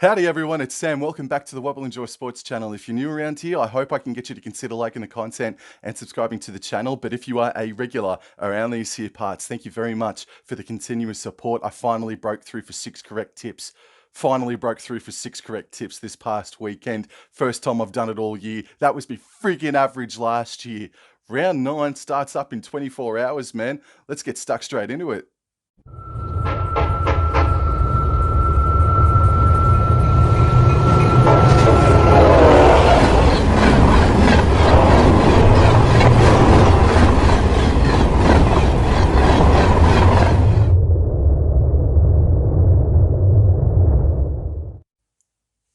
Howdy everyone, it's Sam. Welcome back to the Wobble Enjoy Sports channel. If you're new around here, I hope I can get you to consider liking the content and subscribing to the channel. But if you are a regular around these here parts, thank you very much for the continuous support. I finally broke through for 6 correct tips. Finally broke through for 6 correct tips this past weekend. First time I've done it all year. That was my friggin' average last year. Round 9 starts up in 24 hours, man. Let's get stuck straight into it.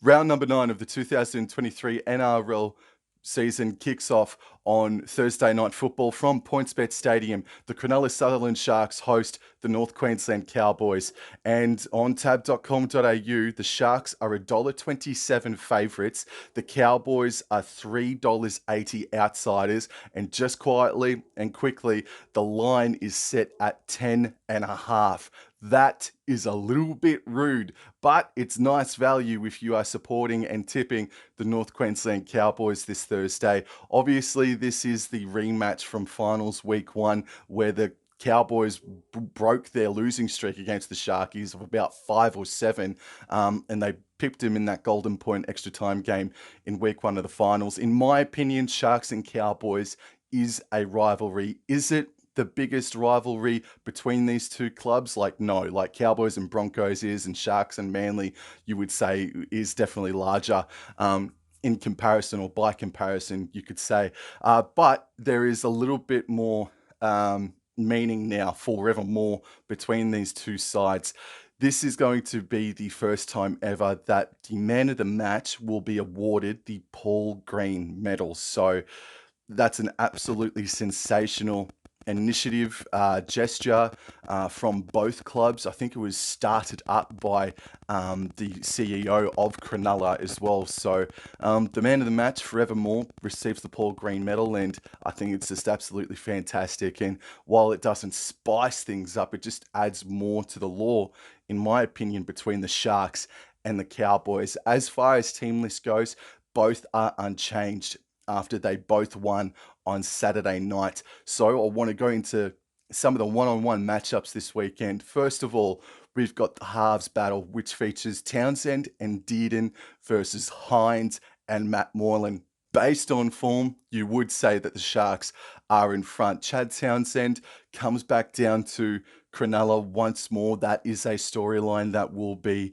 Round number 9 of the 2023 NRL season kicks off on Thursday night football from PointsBet Stadium. The Cronulla Sutherland Sharks host the North Queensland Cowboys. And on tab.com.au, the Sharks are $1.27 favourites. The Cowboys are $3.80 outsiders. And just quietly and quickly, the line is set at 10.5. That is a little bit rude, but it's nice value if you are supporting and tipping the North Queensland Cowboys this Thursday. Obviously, this is the rematch from finals week 1 where the Cowboys broke their losing streak against the Sharkies of about 5 or 7, and they pipped them in that golden point extra time game in week 1 of the finals. In my opinion, Sharks and Cowboys is a rivalry. Is it the biggest rivalry between these two clubs? Like, no. Like Cowboys and Broncos is, and Sharks and Manly, you would say, is definitely larger in comparison, or by comparison, you could say. But there is a little bit more meaning now, forevermore, between these two sides. This is going to be the first time ever that the man of the match will be awarded the Paul Green medal. So that's an absolutely sensational initiative, gesture from both clubs. I think it was started up by the CEO of Cronulla as well. So the man of the match forevermore receives the Paul Green medal, and I think it's just absolutely fantastic. And while it doesn't spice things up, it just adds more to the lore, in my opinion, between the Sharks and the Cowboys. As far as team list goes, both are unchanged after they both won on Saturday night. So I want to go into some of the one-on-one matchups this weekend. First of all, we've got the halves battle, which features Townsend and Dearden versus Hines and Matt Moylan. Based on form, you would say that the Sharks are in front. Chad Townsend comes back down to Cronulla once more. That is a storyline that will be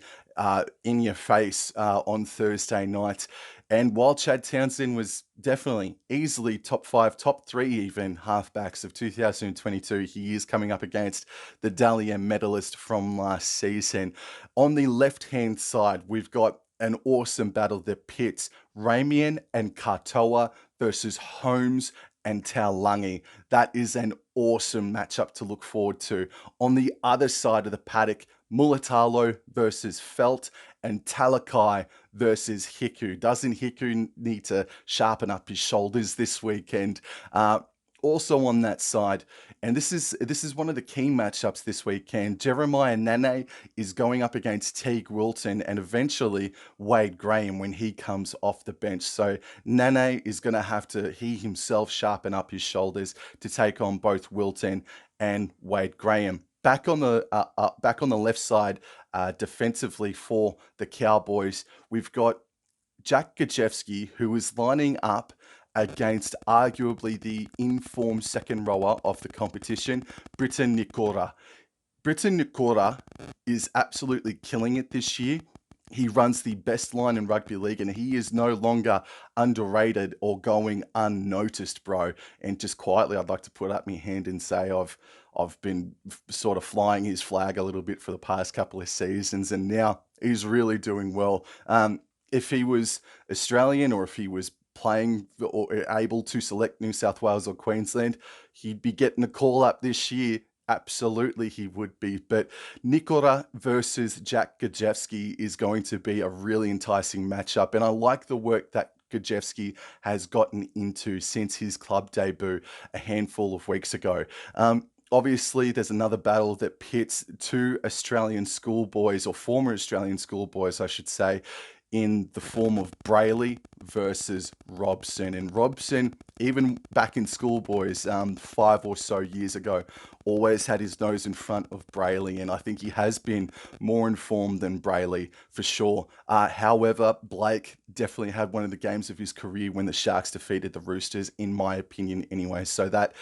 in your face on Thursday night. And while Chad Townsend was definitely easily top 5, top 3 even halfbacks of 2022, he is coming up against the Dally M medalist from last season. On the left-hand side, we've got an awesome battle that pits Ramian and Katoa versus Holmes and Taulangi. That is an awesome matchup to look forward to. On the other side of the paddock, Mulatalo versus Felt and Talakai versus Hiku. Doesn't Hiku need to sharpen up his shoulders this weekend? Also on that side, and this is one of the key matchups this weekend, Jeremiah Nane is going up against Teague Wilton and eventually Wade Graham when he comes off the bench. So Nane is going to have to, he himself, sharpen up his shoulders to take on both Wilton and Wade Graham. Back on the left side, defensively for the Cowboys, we've got Jack Gajewski, who is lining up against arguably the informed second rower of the competition, Briton Nikora. Briton Nikora is absolutely killing it this year. He runs the best line in rugby league, and he is no longer underrated or going unnoticed, bro. And just quietly, I'd like to put up my hand and say I've been sort of flying his flag a little bit for the past couple of seasons, and now he's really doing well. If he was Australian, or if he was playing or able to select New South Wales or Queensland, he'd be getting a call up this year. Absolutely, he would be. But Nikora versus Jack Gajewski is going to be a really enticing matchup. And I like the work that Gajewski has gotten into since his club debut a handful of weeks ago. Obviously, there's another battle that pits two Australian schoolboys, or former Australian schoolboys, I should say, in the form of Brayley versus Robson. And Robson, even back in schoolboys 5 or so years ago, always had his nose in front of Brayley. And I think he has been more informed than Brayley for sure. However, Blake definitely had one of the games of his career when the Sharks defeated the Roosters, in my opinion, anyway. So that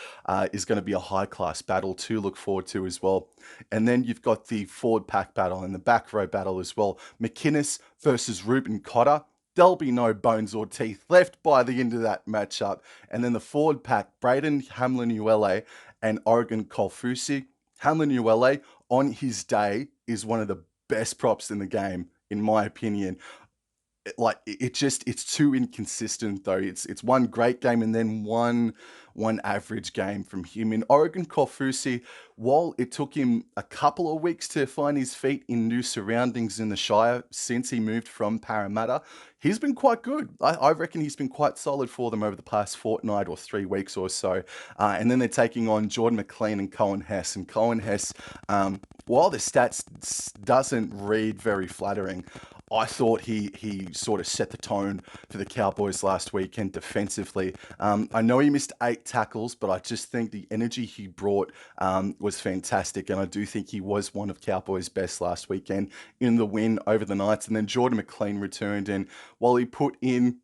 is going to be a high class battle to look forward to as well. And then you've got the forward pack battle and the back row battle as well. McInnes versus Ruben Cotter. There'll be no bones or teeth left by the end of that matchup. And then the forward pack, Braden Hamlin-Uele and Oregon Kolfusi. Hamlin-Uele, on his day, is one of the best props in the game, in my opinion. It's too inconsistent though. It's one great game and then one average game from him. In Oregon Kolfusi, while it took him a couple of weeks to find his feet in new surroundings in the Shire since he moved from Parramatta, he's been quite good. I reckon he's been quite solid for them over the past fortnight or 3 weeks or so. And then they're taking on Jordan McLean and Cohen Hess. And Cohen Hess, while the stats doesn't read very flattering, I thought he sort of set the tone for the Cowboys last weekend defensively. I know he missed 8 tackles, but I just think the energy he brought was fantastic. And I do think he was one of Cowboys' best last weekend in the win over the Knights. And then Jordan McLean returned, and while he put in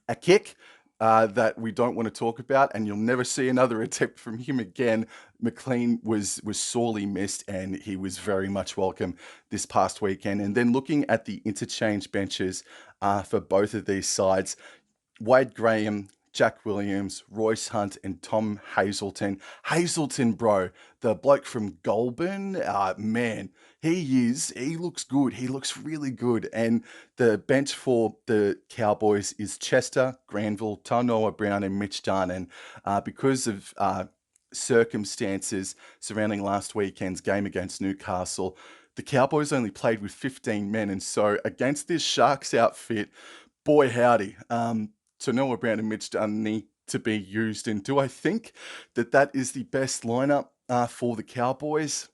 a kick that we don't want to talk about, and you'll never see another attempt from him again. McLean was sorely missed, and he was very much welcome this past weekend. And then looking at the interchange benches for both of these sides, Wade Graham, Jack Williams, Royce Hunt, and Tom Hazelton. Hazelton, bro, the bloke from Goulburn, man, he looks good. He looks really good. And the bench for the Cowboys is Chester, Granville, Tanoa Brown, and Mitch Dunn. And because of circumstances surrounding last weekend's game against Newcastle, the Cowboys only played with 15 men. And so against this Sharks outfit, boy howdy, Tanoa Brown and Mitch Dunn need to be used. And do I think that is the best lineup for the Cowboys?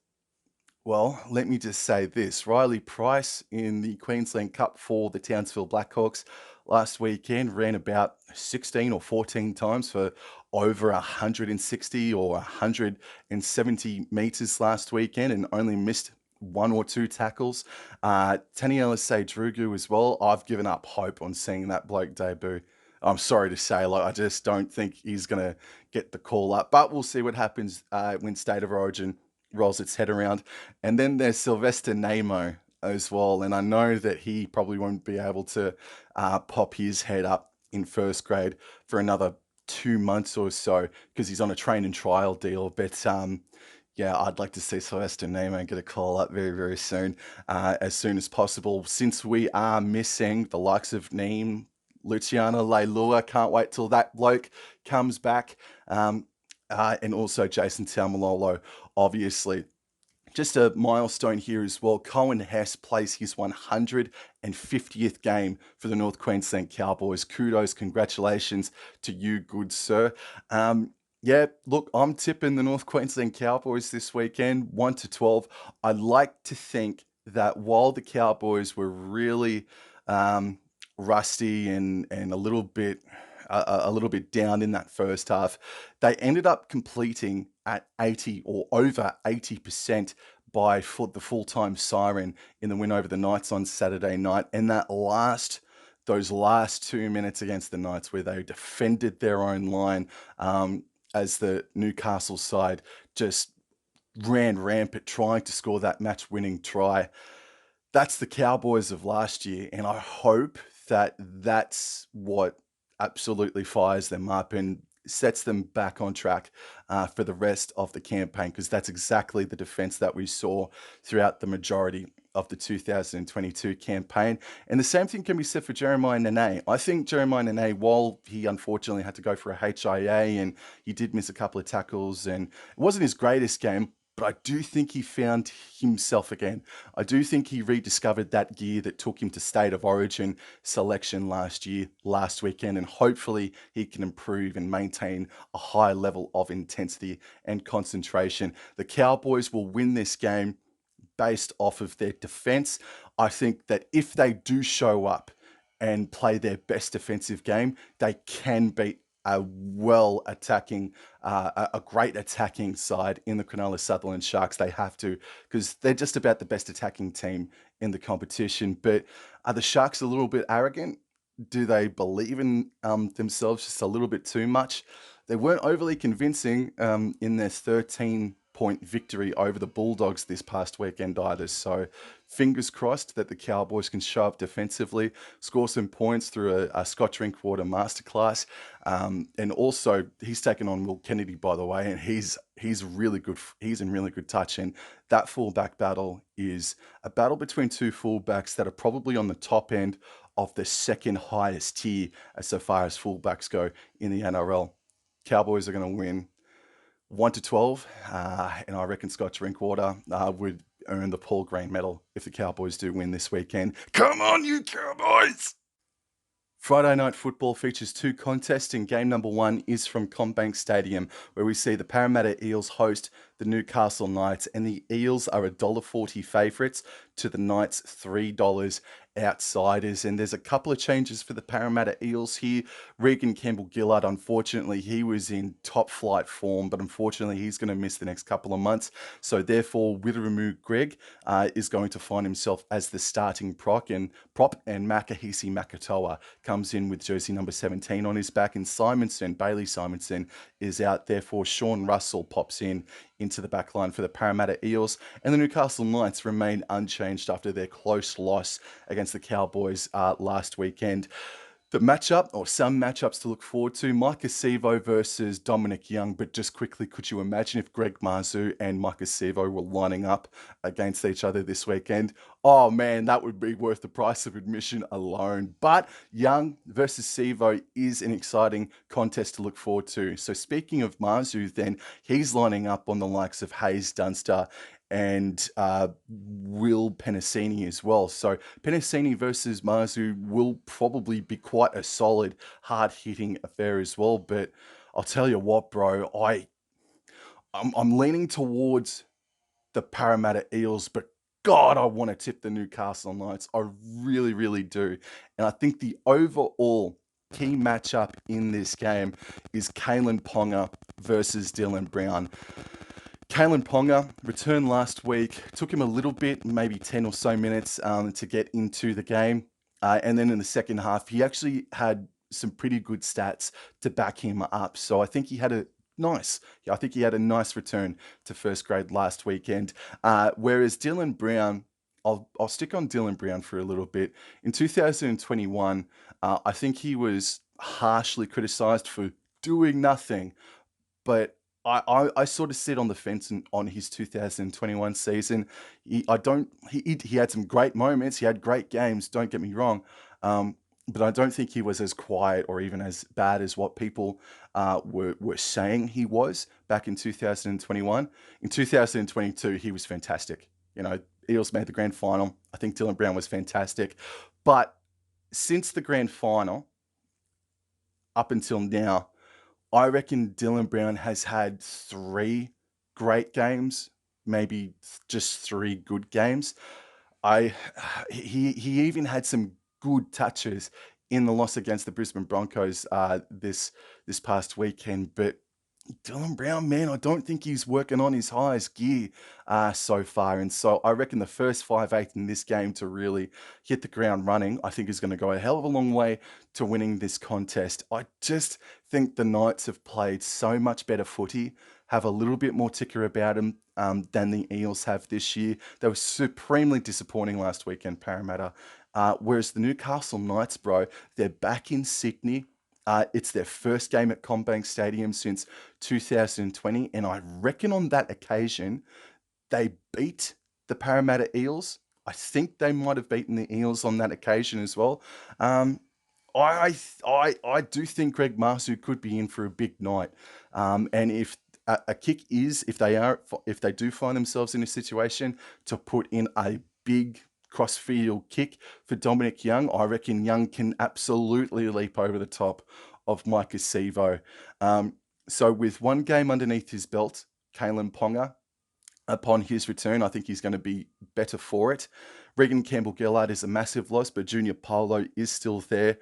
Well, let me just say this. Riley Price in the Queensland Cup for the Townsville Blackhawks last weekend ran about 16 or 14 times for over 160 or 170 meters last weekend and only missed 1 or 2 tackles. Taniela Drugu as well. I've given up hope on seeing that bloke debut. I'm sorry to say, I just don't think he's going to get the call up. But we'll see what happens when State of Origin rolls its head around. And then there's Sylvester Namo as well. And I know that he probably won't be able to pop his head up in first grade for another 2 months or so because he's on a train and trial deal. But yeah, I'd like to see Sylvester Namo get a call up very, very soon as possible, since we are missing the likes of Neem, Luciana Leilua. Can't wait till that bloke comes back. And also Jason Taumalolo, obviously. Just a milestone here as well. Cohen Hess plays his 150th game for the North Queensland Cowboys. Kudos, congratulations to you, good sir. Yeah, look, I'm tipping the North Queensland Cowboys this weekend, 1-12. I'd like to think that while the Cowboys were really rusty and a little bit down in that first half, they ended up completing at 80 or over 80% by the full-time siren in the win over the Knights on Saturday night. And those last 2 minutes against the Knights, where they defended their own line as the Newcastle side just ran rampant trying to score that match-winning try. That's the Cowboys of last year, and I hope that that's what absolutely fires them up and sets them back on track for the rest of the campaign, because that's exactly the defense that we saw throughout the majority of the 2022 campaign. And the same thing can be said for Jeremiah Nene. I think Jeremiah Nene, while he unfortunately had to go for a HIA and he did miss a couple of tackles and it wasn't his greatest game, but I do think he found himself again. I do think he rediscovered that gear that took him to State of Origin selection last weekend, and hopefully he can improve and maintain a high level of intensity and concentration. The Cowboys will win this game based off of their defense. I think that if they do show up and play their best defensive game, they can beat a well attacking, a great attacking side in the Cronulla Sutherland Sharks. They have to, because they're just about the best attacking team in the competition. But are the Sharks a little bit arrogant? Do they believe in themselves just a little bit too much? They weren't overly convincing in their 13-point victory over the Bulldogs this past weekend either. So fingers crossed that the Cowboys can show up defensively, score some points through a Scott Drinkwater masterclass. And also, he's taken on Will Kennedy, by the way, and he's really good. He's in really good touch. And that fullback battle is a battle between two fullbacks that are probably on the top end of the second highest tier as so far as fullbacks go in the NRL. Cowboys are going to win 1-12, and I reckon Scott Drinkwater would earn the Paul Green medal if the Cowboys do win this weekend. Come on, you Cowboys! Friday night football features two contests, and game number one is from CommBank Stadium, where we see the Parramatta Eels host the Newcastle Knights, and the Eels are $1.40 favourites to the Knights $3 outsiders. And there's a couple of changes for the Parramatta Eels here. Regan Campbell-Gillard, unfortunately, he was in top flight form, but unfortunately he's going to miss the next couple of months. So therefore, Wiremu Greg is going to find himself as the starting prop, and Makahisi Makatoa comes in with jersey number 17 on his back, and Bailey Simonson is out. Therefore, Sean Russell pops into the back line for the Parramatta Eels, and the Newcastle Knights remain unchanged after their close loss against the Cowboys last weekend. The matchup, or some matchups to look forward to, Micah Sevo versus Dominic Young. But just quickly, could you imagine if Greg Marzhew and Micah Sevo were lining up against each other this weekend? Oh man, that would be worth the price of admission alone. But Young versus Sevo is an exciting contest to look forward to. So speaking of Marzhew, then, he's lining up on the likes of Hayes Dunster and Will Penasini as well. So Penasini versus Marzhew will probably be quite a solid, hard-hitting affair as well. But I'll tell you what, bro, I'm leaning towards the Parramatta Eels, but God, I want to tip the Newcastle Knights. I really, really do. And I think the overall key matchup in this game is Kalen Ponga versus Dylan Brown. Kalen Ponga returned last week. Took him a little bit, maybe 10 or so minutes to get into the game. And then in the second half, he actually had some pretty good stats to back him up. So I think he had a nice return to first grade last weekend. Whereas Dylan Brown, I'll stick on Dylan Brown for a little bit. In 2021, I think he was harshly criticised for doing nothing, but I sort of sit on the fence on his 2021 season. He had some great moments. He had great games. Don't get me wrong, but I don't think he was as quiet or even as bad as what people were saying he was back in 2021. In 2022, he was fantastic. You know, Eels made the grand final. I think Dylan Brown was fantastic, but since the grand final up until now, I reckon Dylan Brown has had 3 great games, maybe just 3 good games. He even had some good touches in the loss against the Brisbane Broncos this past weekend, but Dylan Brown, man, I don't think he's working on his highest gear so far. And so I reckon the first 5/8 in this game to really hit the ground running, I think is going to go a hell of a long way to winning this contest. I just think the Knights have played so much better footy, have a little bit more ticker about them than the Eels have this year. They were supremely disappointing last weekend, Parramatta. Whereas the Newcastle Knights, bro, they're back in Sydney. It's their first game at CommBank Stadium since 2020, and I reckon on that occasion, they beat the Parramatta Eels. I think they might have beaten the Eels on that occasion as well. I do think Greg Marzhew could be in for a big night, and if a kick is, if they do find themselves in a situation, to put in a big crossfield kick for Dominic Young. I reckon Young can absolutely leap over the top of Micah Sevo. So with one game underneath his belt, Kalen Ponga, upon his return, I think he's going to be better for it. Regan Campbell-Gillard is a massive loss, but Junior Paulo is still there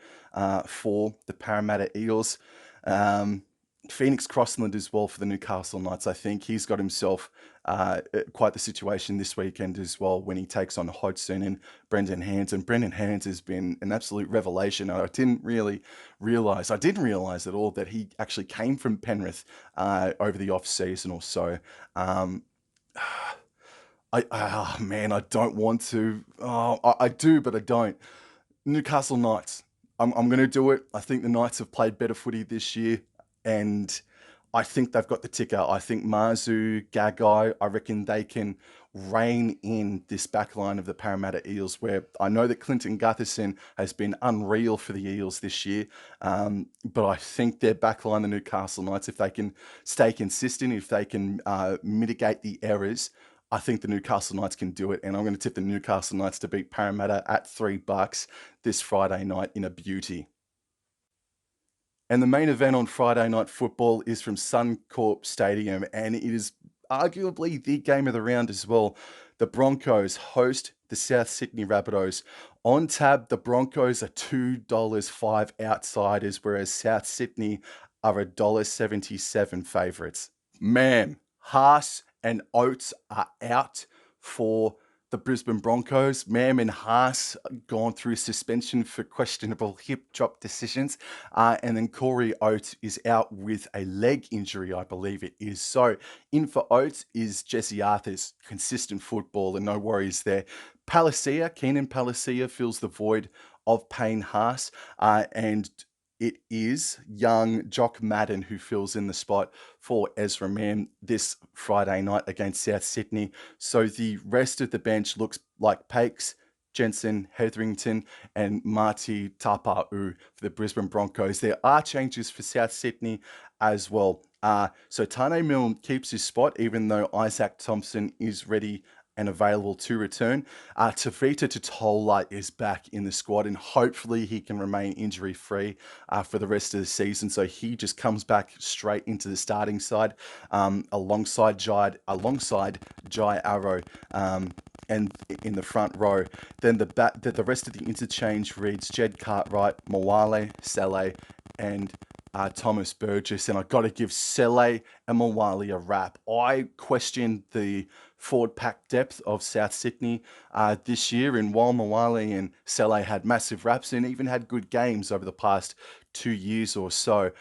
for the Parramatta Eels. Phoenix Crossland as well for the Newcastle Knights. I think he's got himself quite the situation this weekend as well when he takes on Hodgson and Brendan Hands. And Brendan Hands has been an absolute revelation. I didn't realise at all that he actually came from Penrith over the off-season or so. Man, I don't want to. I do, but I don't. Newcastle Knights. I'm going to do it. I think the Knights have played better footy this year, and I think they've got the ticker. I think Marzu, Gagai, I reckon they can rein in this backline of the Parramatta Eels, where I know that Clinton Gutherson has been unreal for the Eels this year, but I think their backline, the Newcastle Knights, if they can stay consistent, if they can mitigate the errors, I think the Newcastle Knights can do it, and I'm going to tip the Newcastle Knights to beat Parramatta at $3 this Friday night in a beauty. And the main event on Friday Night Football is from Suncorp Stadium, and it is arguably the game of the round as well. The Broncos host the South Sydney Rabbitohs. On tab, the Broncos are $2.05 outsiders, whereas South Sydney are $1.77 favourites. Man, Haas and Oates are out for the Brisbane Broncos. Mam and Haas gone through suspension for questionable hip drop decisions. And then Corey Oates is out with a leg injury, I believe it is. So in for Oates is Jesse Arthurs, consistent football and no worries there. Keenan Palacia fills the void of Payne Haas. And it is young Jock Madden who fills in the spot for Ezra Mam this Friday night against South Sydney. So the rest of the bench looks like Pakes, Jensen, Hetherington, and Marty Tapa'u for the Brisbane Broncos. There are changes for South Sydney as well. So Tane Milne keeps his spot, even though Isaac Thompson is ready and available to return. Tavita Totola is back in the squad, and hopefully he can remain injury-free for the rest of the season. So he just comes back straight into the starting side alongside Jai Arrow. And in the front row, then the rest of the interchange reads Jed Cartwright, Mwale, Sele, and Thomas Burgess. And I've got to give Sele and Mwale a rap. I questioned the forward pack depth of South Sydney this year, and while Mwale and Sele had massive raps and even had good games over the past 2 years or so,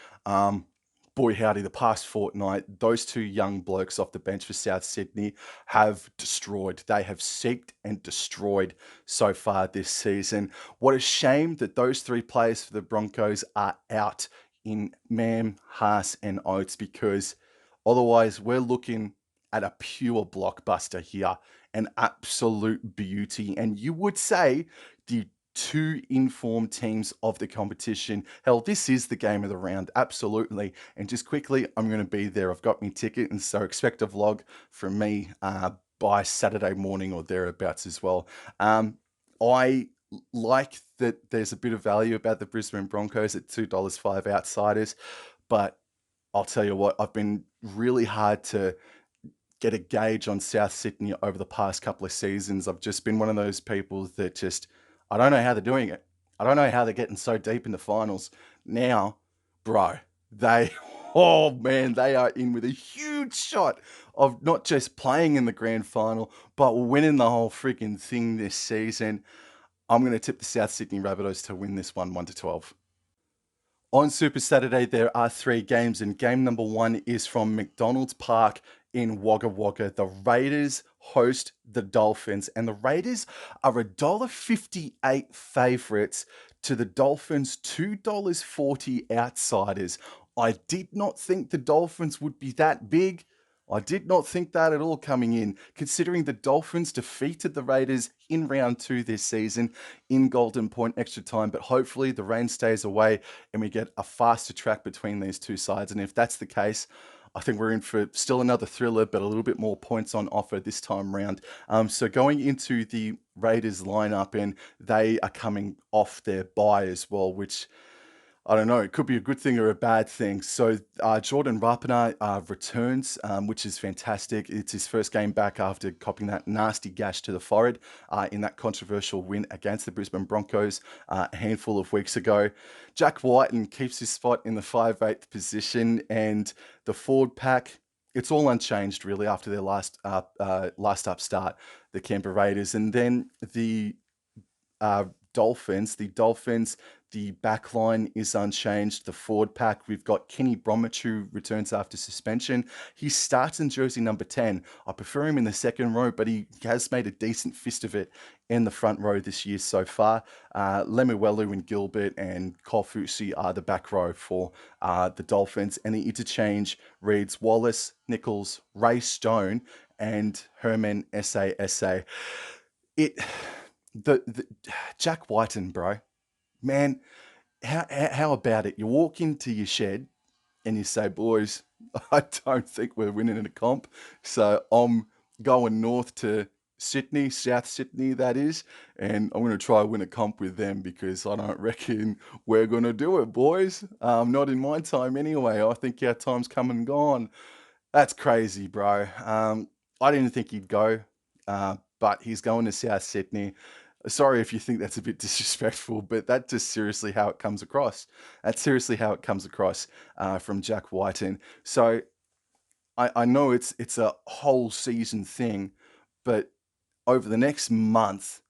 boy howdy, the past fortnight, those two young blokes off the bench for South Sydney have destroyed. They have seeked and destroyed so far this season. What a shame that those three players for the Broncos are out in Mam, Haas, and Oates, because otherwise we're looking at a pure blockbuster here, an absolute beauty. And you would say the two informed teams of the competition. Hell, this is the game of the round, absolutely. And just quickly, I'm going to be there. I've got my ticket, and so expect a vlog from me by Saturday morning or thereabouts as well. I like that there's a bit of value about the Brisbane Broncos at $2.05 outsiders, but I'll tell you what, I've been really hard to get a gauge on South Sydney over the past couple of seasons. I've just been one of those people that just, I don't know how they're doing it. I don't know how they're getting so deep in the finals. Now, bro, oh man, they are in with a huge shot of not just playing in the grand final, but winning the whole freaking thing this season. I'm going to tip the South Sydney Rabbitohs to win this one 1-12. On Super Saturday, there are 3 games, and game number 1 is from McDonald's Park in Wagga Wagga. The Raiders host the Dolphins, and the Raiders are $1.58 favourites to the Dolphins, $2.40 outsiders. I did not think the Dolphins would be that big. I did not think that at all coming in, considering the Dolphins defeated the Raiders in round 2 this season in Golden Point extra time, but hopefully the rain stays away and we get a faster track between these two sides. And if that's the case, I think we're in for still another thriller, but a little bit more points on offer this time round. So going into the Raiders lineup, and they are coming off their bye as well, which I don't know. It could be a good thing or a bad thing. So Jordan Rapana returns, which is fantastic. It's his first game back after copping that nasty gash to the forehead in that controversial win against the Brisbane Broncos a handful of weeks ago. Jack Whiten keeps his spot in the 5/8 position, and the forward pack, it's all unchanged really after their last up start, the Canberra Raiders. And then the uh, Dolphins, the back line is unchanged. The forward pack, we've got Kenny Bromwich, who returns after suspension. He starts in jersey number 10. I prefer him in the second row, but he has made a decent fist of it in the front row this year so far. Lemuelu and Gilbert and Kofusi are the back row for the Dolphins. And the interchange reads Wallace, Nichols, Ray Stone, and Herman Sa. It the Jack Whiten, bro, man, how about it? You walk into your shed and you say, boys, I don't think we're winning in a comp, so I'm going north to Sydney, South Sydney, that is, and I'm going to try win a comp with them because I don't reckon we're going to do it, boys. Not in my time anyway. I think our time's come and gone. That's crazy, bro. I didn't think he'd go, but he's going to South Sydney. Sorry if you think that's a bit disrespectful, but that's just seriously how it comes across. That's seriously how it comes across from Jack Whiten. So I know it's a whole season thing, but over the next month,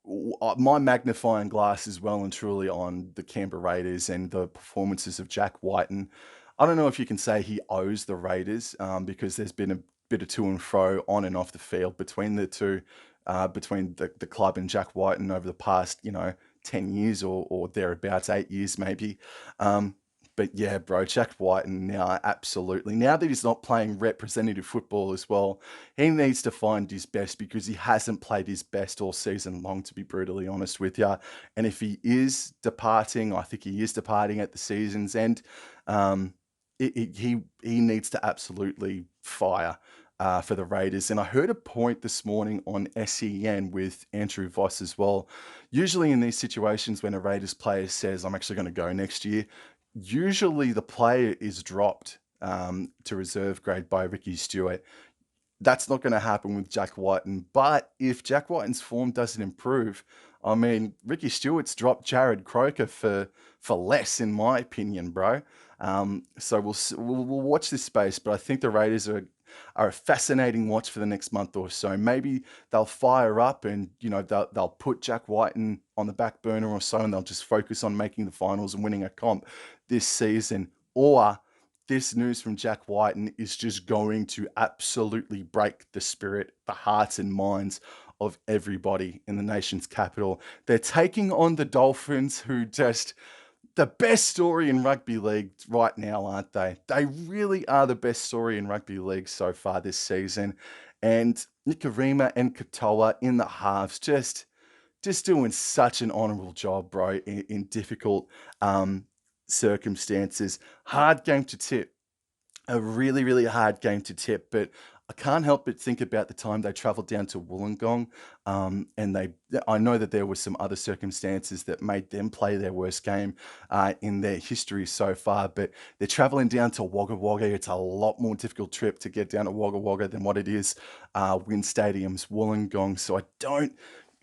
my magnifying glass is well and truly on the Canberra Raiders and the performances of Jack Whiten. I don't know if you can say he owes the Raiders because there's been a bit of to and fro on and off the field between the two, between the club and Jack Whiten over the past, 10 years or thereabouts, 8 years maybe. But yeah, bro, Jack Whiten now, absolutely. Now that he's not playing representative football as well, he needs to find his best because he hasn't played his best all season long, to be brutally honest with you. And if he is departing, I think he is departing at the season's end. Um, he needs to absolutely fire for the Raiders. And I heard a point this morning on SEN with Andrew Voss as well. Usually in these situations when a Raiders player says, I'm actually going to go next year, usually the player is dropped to reserve grade by Ricky Stewart. That's not going to happen with Jack Whiten. But if Jack Whiten's form doesn't improve, I mean, Ricky Stewart's dropped Jared Croker for less, in my opinion, bro. So we'll watch this space, but I think the Raiders are a fascinating watch for the next month or so. Maybe they'll fire up and they'll put Jack Whiten on the back burner or so, and they'll just focus on making the finals and winning a comp this season, or this news from Jack Whiten is just going to absolutely break the spirit, the hearts and minds of everybody in the nation's capital. They're taking on the Dolphins, who just the best story in rugby league right now, aren't they? They really are the best story in rugby league so far this season. And Nikarima and Katoa in the halves, just doing such an honourable job, bro, in difficult circumstances. Hard game to tip. A really, really hard game to tip, but I can't help but think about the time they travelled down to Wollongong, and I know that there were some other circumstances that made them play their worst game in their history so far, but they're travelling down to Wagga Wagga. It's a lot more difficult trip to get down to Wagga Wagga than what it is Win Stadium's Wollongong, so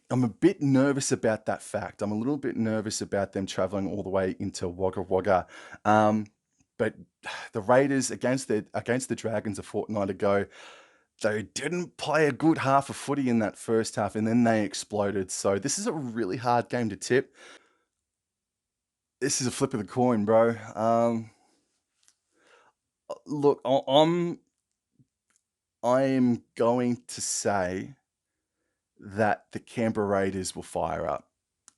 I'm a bit nervous about that fact. I'm a little bit nervous about them travelling all the way into Wagga Wagga. But the Raiders against the Dragons a fortnight ago, they didn't play a good half of footy in that first half, and then they exploded. So this is a really hard game to tip. This is a flip of the coin, bro. Look, I am going to say that the Canberra Raiders will fire up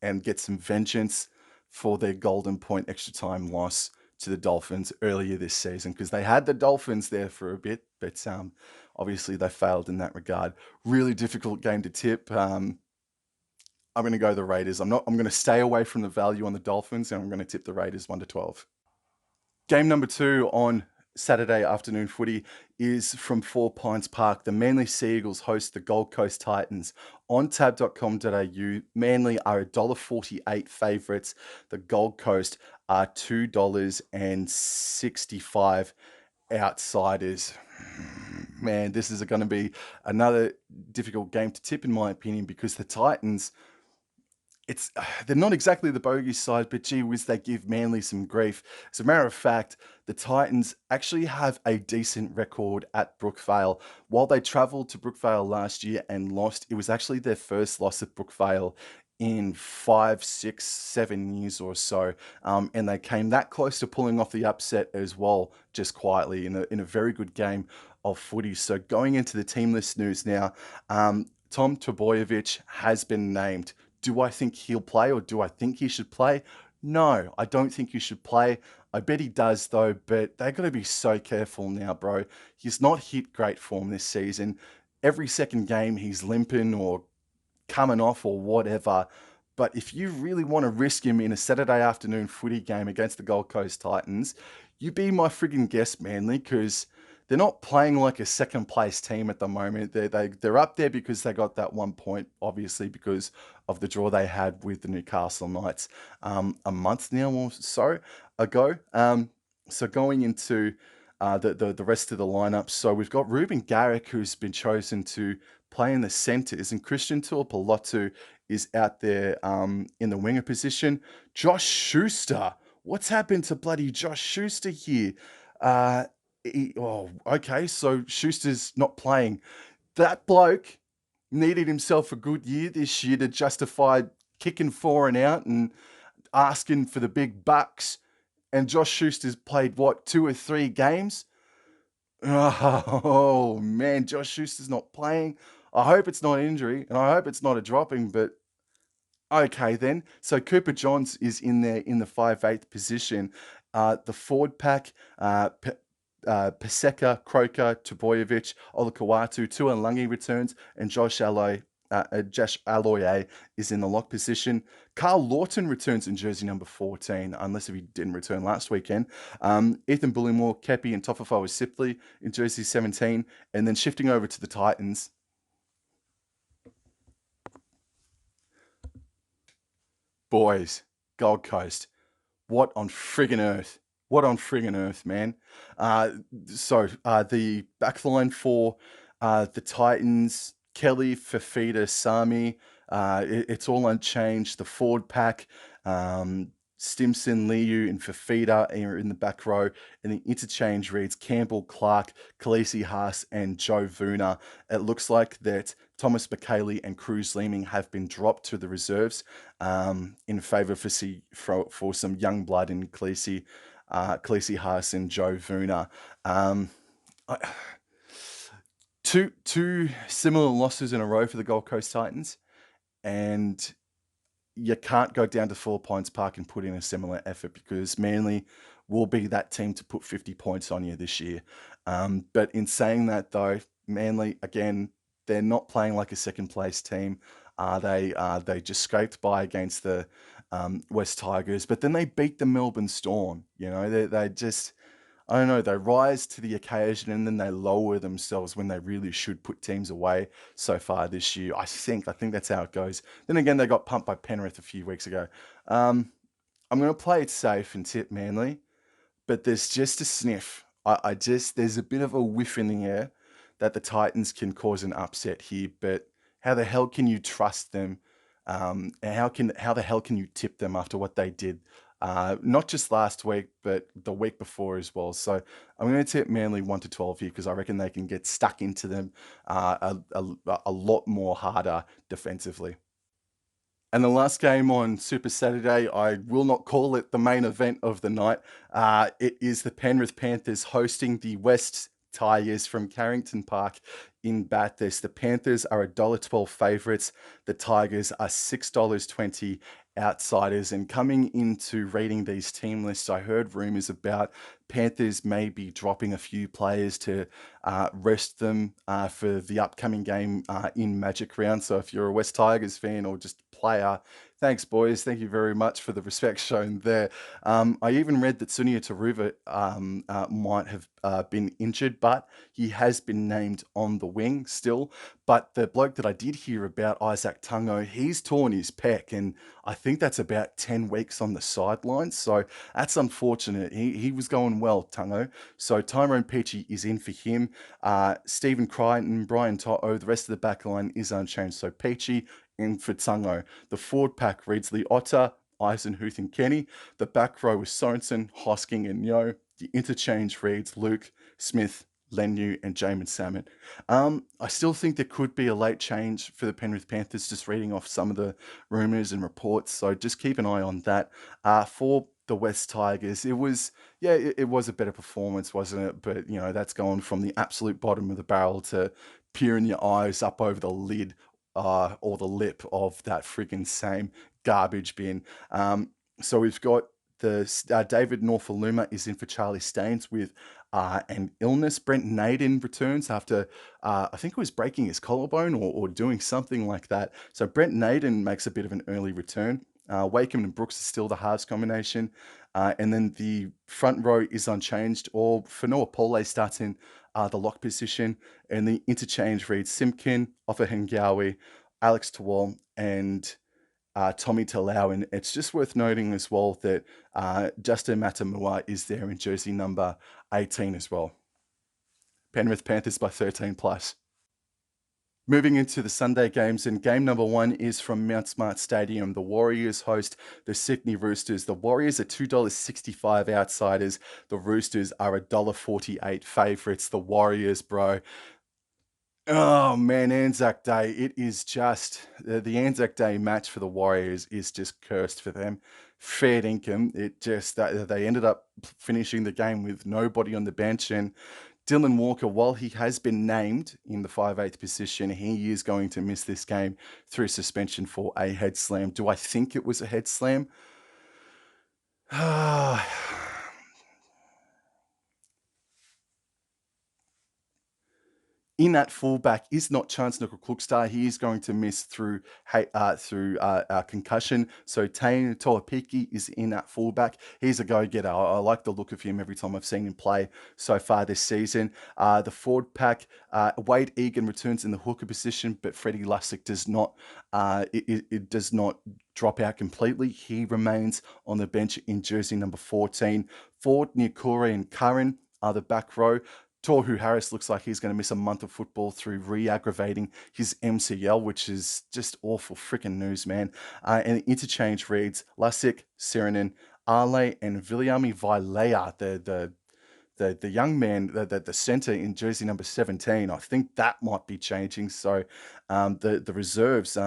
and get some vengeance for their Golden Point extra time loss to the Dolphins earlier this season, because they had the Dolphins there for a bit, but obviously they failed in that regard. Really difficult game to tip. I'm going to go the Raiders. I'm going to stay away from the value on the Dolphins, and I'm going to tip the Raiders 1-12. Game number 2 on Saturday afternoon footy is from 4 Pines Park. The Manly Sea Eagles host the Gold Coast Titans on tab.com.au. Manly are $1.48 favourites. The Gold Coast are $2.65 outsiders. Man, this is going to be another difficult game to tip, in my opinion, because the Titans, it's they're not exactly the bogey side, but gee whiz, they give Manly some grief. As a matter of fact, the Titans actually have a decent record at Brookvale. While they travelled to Brookvale last year and lost, it was actually their first loss at Brookvale in 5, 6, 7 years or so. And they came that close to pulling off the upset as well, just quietly in a very good game of footy. So going into the team list news now, Tom Trbojevic has been named. Do I think he'll play, or do I think he should play? No, I don't think he should play. I bet he does though, but they've got to be so careful now, bro. He's not hit great form this season. Every second game he's limping or coming off or whatever. But if you really want to risk him in a Saturday afternoon footy game against the Gold Coast Titans, you be my friggin' guest, Manly, because they're not playing like a second place team at the moment. They're up there because they got that 1 point, obviously, because of the draw they had with the Newcastle Knights a month now or so ago. So going into the rest of the lineup, so we've got Ruben Garrick, who's been chosen to play in the centres, and Christian Tuipulotu is out there in the winger position. Josh Schuster, what's happened to bloody Josh Schuster here? Okay, so Schuster's not playing. That bloke needed himself a good year this year to justify kicking for and out and asking for the big bucks. And Josh Schuster's played, what, 2 or 3 games? Oh, man, Josh Schuster's not playing. I hope it's not injury, and I hope it's not a dropping, but okay then. So Cooper Johns is in there in the 5/8 position. The forward pack, Paseka, Croker, Trbojevic, Olakawatu, Tuanlangi returns, and Josh Aloye is in the lock position. Carl Lawton returns in jersey number 14, unless if he didn't return last weekend. Ethan Bullimore, Kepi, and Tofafa Sipley in jersey 17. And then shifting over to the Titans. Boys, Gold Coast. What on friggin' earth? What on friggin' earth, man? The backline for the Titans, Kelly, Fafita, Sami, it's all unchanged. The forward pack, Stimson, Liu, and Fafita are in the back row. And the interchange reads Campbell, Clark, Khaleesi Haas, and Joe Vuna. It looks like that Thomas McKaylee and Cruz Leeming have been dropped to the reserves in favour for some young blood in Khaleesi Haas and Joe Vuna. Two similar losses in a row for the Gold Coast Titans, and you can't go down to 4 Pines Park and put in a similar effort, because Manly will be that team to put 50 points on you this year. But in saying that, though, Manly, again, they're not playing like a second place team. They just scraped by against the West Tigers, but then they beat the Melbourne Storm. You know, they just, I don't know, they rise to the occasion and then they lower themselves when they really should put teams away so far this year. I think that's how it goes. Then again, they got pumped by Penrith a few weeks ago. I'm going to play it safe and tip Manly, but there's just a sniff. There's a bit of a whiff in the air that the Titans can cause an upset here, but how the hell can you trust them? And how the hell can you tip them after what they did? Not just last week, but the week before as well. So I'm going to tip Manly 1-12 here, because I reckon they can get stuck into them a lot more harder defensively. And the last game on Super Saturday, I will not call it the main event of the night. It is the Penrith Panthers hosting the West Tigers from Carrington Park in Bathurst. The Panthers are $1.12 favourites. The Tigers are $6.20 outsiders. And coming into reading these team lists, I heard rumours about Panthers may be dropping a few players to rest them for the upcoming game in Magic Round. So if you're a West Tigers fan or just player. Thanks, boys. Thank you very much for the respect shown there. I even read that Sunia Taruva might have been injured, but he has been named on the wing still. But the bloke that I did hear about, Isaac Tungo, he's torn his pec, and I think that's about 10 weeks on the sidelines. So that's unfortunate. He was going well, Tungo. So Tyrone Peachy is in for him. Stephen Crichton, Brian To'o, the rest of the back line is unchanged. So Peachy in for Tungo. The forward pack reads Lee Otter, Eisenhuth and Kenny. The back row is Sorensen, Hosking and Yo. The interchange reads Luke, Smith, Lenu and Jamin Salmon. I still think there could be a late change for the Penrith Panthers, just reading off some of the rumours and reports. So just keep an eye on that. For the West Tigers, it was a better performance, wasn't it? But that's going from the absolute bottom of the barrel to peering your eyes up over the lid or the lip of that freaking same garbage bin. So we've got David Norfoluma is in for Charlie Staines with an illness. Brent Naden returns after I think it was breaking his collarbone or doing something like that. So Brent Naden makes a bit of an early return. Wakeham and Brooks is still the halves combination. And then the front row is unchanged, or Fanoa Pole starts in the lock position. And the interchange reads Simkin, Offa Hengawi, Alex Tawal, and Tommy Talau. And it's just worth noting as well that Justin Matamua is there in jersey number 18 as well. Penrith Panthers by 13 plus. Moving into the Sunday games, and game number 1 is from Mount Smart Stadium. The Warriors host the Sydney Roosters. The Warriors are $2.65 outsiders. The Roosters are $1.48 favourites. The Warriors, bro. Oh man, Anzac Day. It is just the Anzac Day match for the Warriors is just cursed for them. Fair dinkum. It just they ended up finishing the game with nobody on the bench, and Dylan Walker, while he has been named in the 5/8 position, he is going to miss this game through suspension for a head slam. Do I think it was a head slam? In at fullback is not Chance Nickel-Klookstar. He is going to miss through concussion. So Tane Toapiki is in at fullback. He's a go-getter. I like the look of him every time I've seen him play so far this season. The forward pack, Wade Egan returns in the hooker position, but Freddie Lussick does not. It does not drop out completely. He remains on the bench in jersey number 14. Ford, Niokore, and Curran are the back row. Tohu Harris looks like he's going to miss a month of football through re-aggravating his MCL, which is just awful freaking news, man. And the interchange reads Lussick, Sirenen, Ale, and Viliami Vailea, the young man, the centre in jersey number 17. I think that might be changing. So the reserves.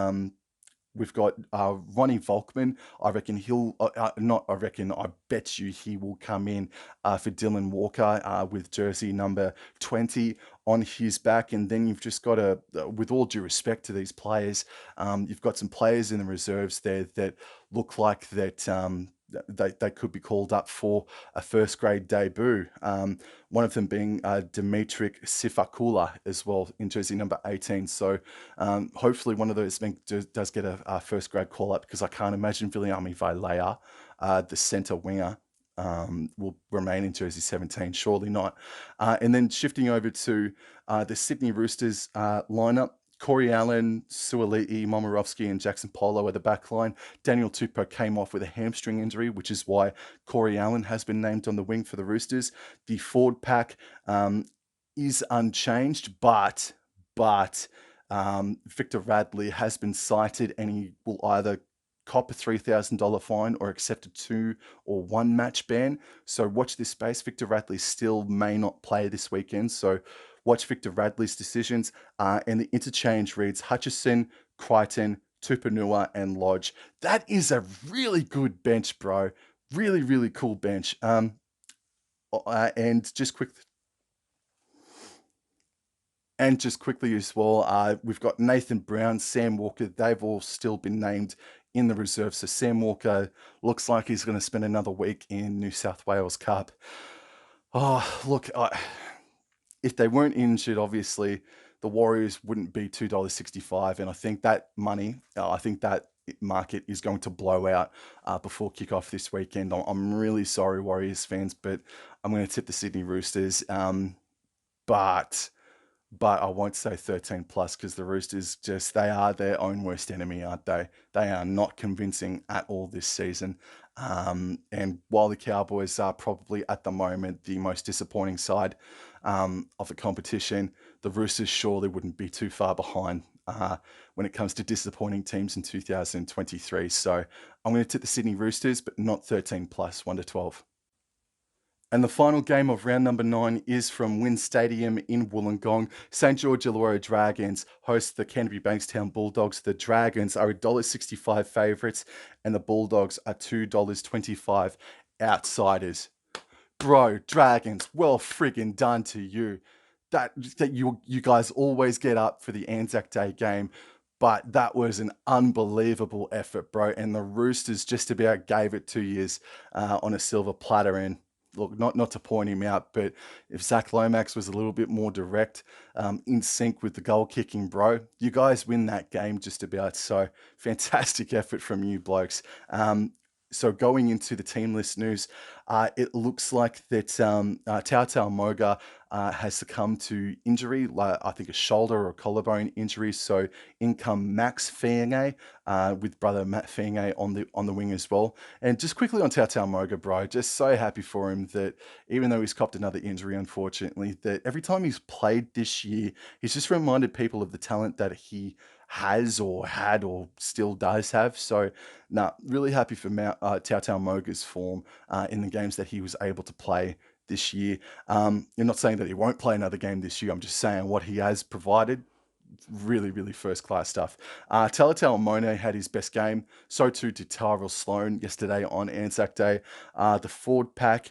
We've got Ronnie Volkman. I reckon he'll, not I reckon, I bet you he will come in for Dylan Walker with jersey number 20 on his back. And then you've just got with all due respect to these players, you've got some players in the reserves there that look like that they could be called up for a first grade debut. One of them being Dimitri Sifakula as well in jersey number 18. So hopefully one of those does get a first grade call up, because I can't imagine Viliami Vailea, the centre winger, will remain in jersey 17. Surely not. And then shifting over to the Sydney Roosters lineup. Corey Allen, Suoli'i, Momirovski, and Jackson Polo are the back line. Daniel Tupou came off with a hamstring injury, which is why Corey Allen has been named on the wing for the Roosters. The forward pack is unchanged, but Victor Radley has been cited, and he will either cop a $3,000 fine or accept a 2 or 1 match ban. So watch this space. Victor Radley still may not play this weekend. So watch Victor Radley's decisions. And the interchange reads Hutchison, Crichton, Tupanua, and Lodge. That is a really good bench, bro. Really, really cool bench. And just quickly as well, we've got Nathan Brown, Sam Walker. They've all still been named in the reserve. So Sam Walker looks like he's going to spend another week in New South Wales Cup. Oh, look, if they weren't injured, obviously, the Warriors wouldn't be $2.65. And I think that money, I think that market is going to blow out before kickoff this weekend. I'm really sorry, Warriors fans, but I'm going to tip the Sydney Roosters. But I won't say 13 plus because the Roosters they are their own worst enemy, aren't they? They are not convincing at all this season. And while the Cowboys are probably at the moment the most disappointing side of the competition, the Roosters surely wouldn't be too far behind when it comes to disappointing teams in 2023. So I'm going to tip the Sydney Roosters, but not 13 plus, 1 to 12. And the final game of round number 9 is from WIN Stadium in Wollongong. St George Illawarra Dragons host the Canterbury Bankstown Bulldogs. The Dragons are $1.65 favourites and the Bulldogs are $2.25 outsiders. Bro, Dragons, well friggin' done to you. That you guys always get up for the Anzac Day game, but that was an unbelievable effort, bro. And the Roosters just about gave it to you on a silver platter. And look, not to point him out, but if Zach Lomax was a little bit more direct, in sync with the goal kicking, bro, you guys win that game just about. So fantastic effort from you blokes. So going into the team list news, it looks like that Tautau Moga has succumbed to injury, like I think a shoulder or collarbone injury. So in come Max Fienge with brother Matt Fienge on the wing as well. And just quickly on Tautau Moga, bro, just so happy for him that even though he's copped another injury, unfortunately, that every time he's played this year, he's just reminded people of the talent that he has or had or still does have. So, really happy for Tautau Moga's form in the games that he was able to play this year. You're not saying that he won't play another game this year. I'm just saying what he has provided. Really, really first class stuff. Talatau Mone had his best game. So too did Tyrell Sloan yesterday on Anzac Day. The forward pack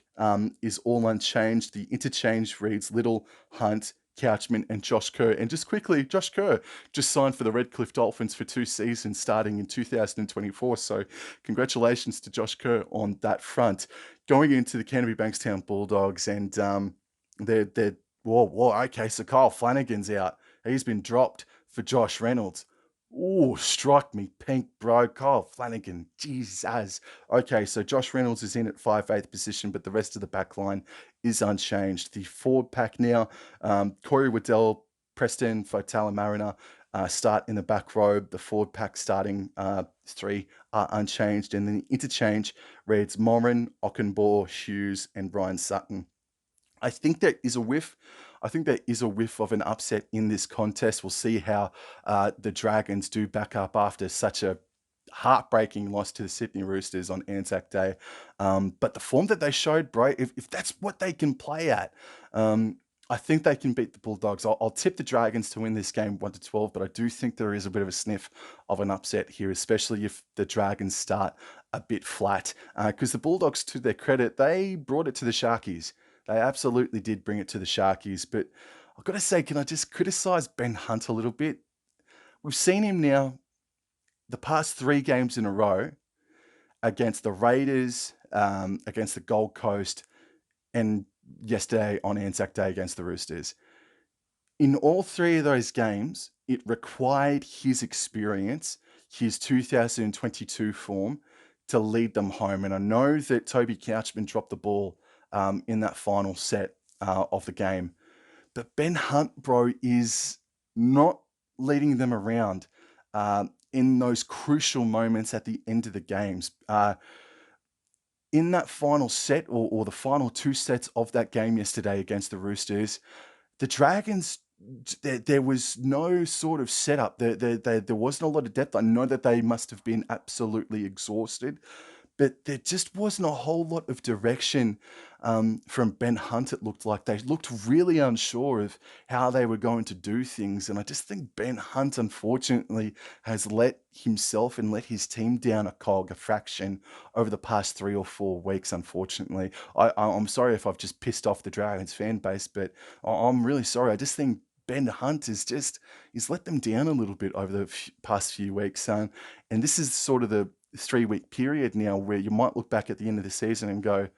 is all unchanged. The interchange reads Little, Hunt, Couchman, and Josh Kerr. And just quickly, Josh Kerr just signed for the Redcliffe Dolphins for 2 seasons starting in 2024. So congratulations to Josh Kerr on that front. Going into the Canterbury Bankstown Bulldogs, and they're whoa, okay, so Kyle Flanagan's out. He's been dropped for Josh Reynolds. Oh, strike me pink, bro. Kyle Flanagan, Jesus. Okay, so Josh Reynolds is in at 5/8 position, but the rest of the back line is unchanged. The forward pack now, Corey Waddell, Preston Fatala Mariner start in the back row. The forward pack starting 3 are unchanged. And then the interchange reads Moran, Ockenbaugh, Hughes, and Brian Sutton. I think there is a whiff. I think there is a whiff of an upset in this contest. We'll see how the Dragons do back up after such a heartbreaking loss to the Sydney Roosters on Anzac Day. But the form that they showed, bro, if that's what they can play at, I think they can beat the Bulldogs. I'll tip the Dragons to win this game 1 to 12, but I do think there is a bit of a sniff of an upset here, especially if the Dragons start a bit flat. Because the Bulldogs, to their credit, they brought it to the Sharkies. They absolutely did bring it to the Sharkies. But I've got to say, can I just criticize Ben Hunt a little bit? We've seen him now the past 3 games in a row against the Raiders, against the Gold Coast, and yesterday on Anzac Day against the Roosters. In all 3 of those games, it required his experience, his 2022 form, to lead them home. And I know that Toby Couchman dropped the ball in that final set of the game. But Ben Hunt, bro, is not leading them around in those crucial moments at the end of the games. In that final set or the final 2 sets of that game yesterday against the Roosters, the Dragons, there was no sort of setup. There wasn't a lot of depth. I know that they must have been absolutely exhausted, but there just wasn't a whole lot of direction from Ben Hunt. It looked like they looked really unsure of how they were going to do things. And I just think Ben Hunt, unfortunately, has let himself and let his team down a fraction over the past 3 or 4 weeks, unfortunately. I'm sorry if I've just pissed off the Dragons fan base, but I'm really sorry. I just think Ben Hunt he's let them down a little bit over the past few weeks. And this is sort of the 3-week period now where you might look back at the end of the season and go,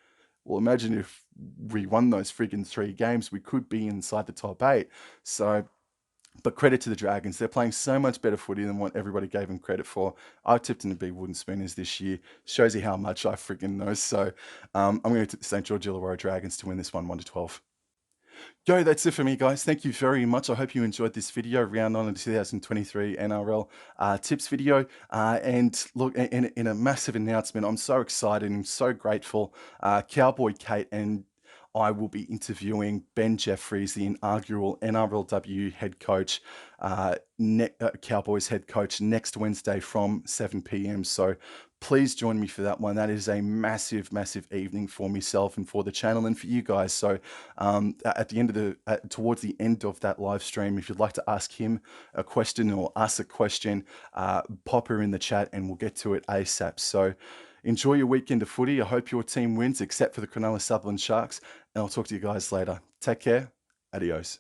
well, imagine if we won those friggin' 3 games, we could be inside the top 8. So But credit to the Dragons. They're playing so much better footy than what everybody gave them credit for. I tipped them to be wooden spooners this year. Shows you how much I freaking know. So I'm going to tip the St. George Illawarra Dragons to win this one 1-12. Yo, that's it for me, guys. Thank you very much. I hope you enjoyed this video, round on the 2023 NRL tips video. And look, in a massive announcement, I'm so excited and so grateful. Cowboy Kate and I will be interviewing Ben Jeffries, the inaugural NRLW head coach, Cowboys head coach, next Wednesday from 7 p.m. So please join me for that one. That is a massive, massive evening for myself and for the channel and for you guys. So at the end of towards the end of that live stream, if you'd like to ask him a question or us a question, pop her in the chat and we'll get to it ASAP. So enjoy your weekend of footy. I hope your team wins, except for the Cronulla Sutherland Sharks. And I'll talk to you guys later. Take care. Adios.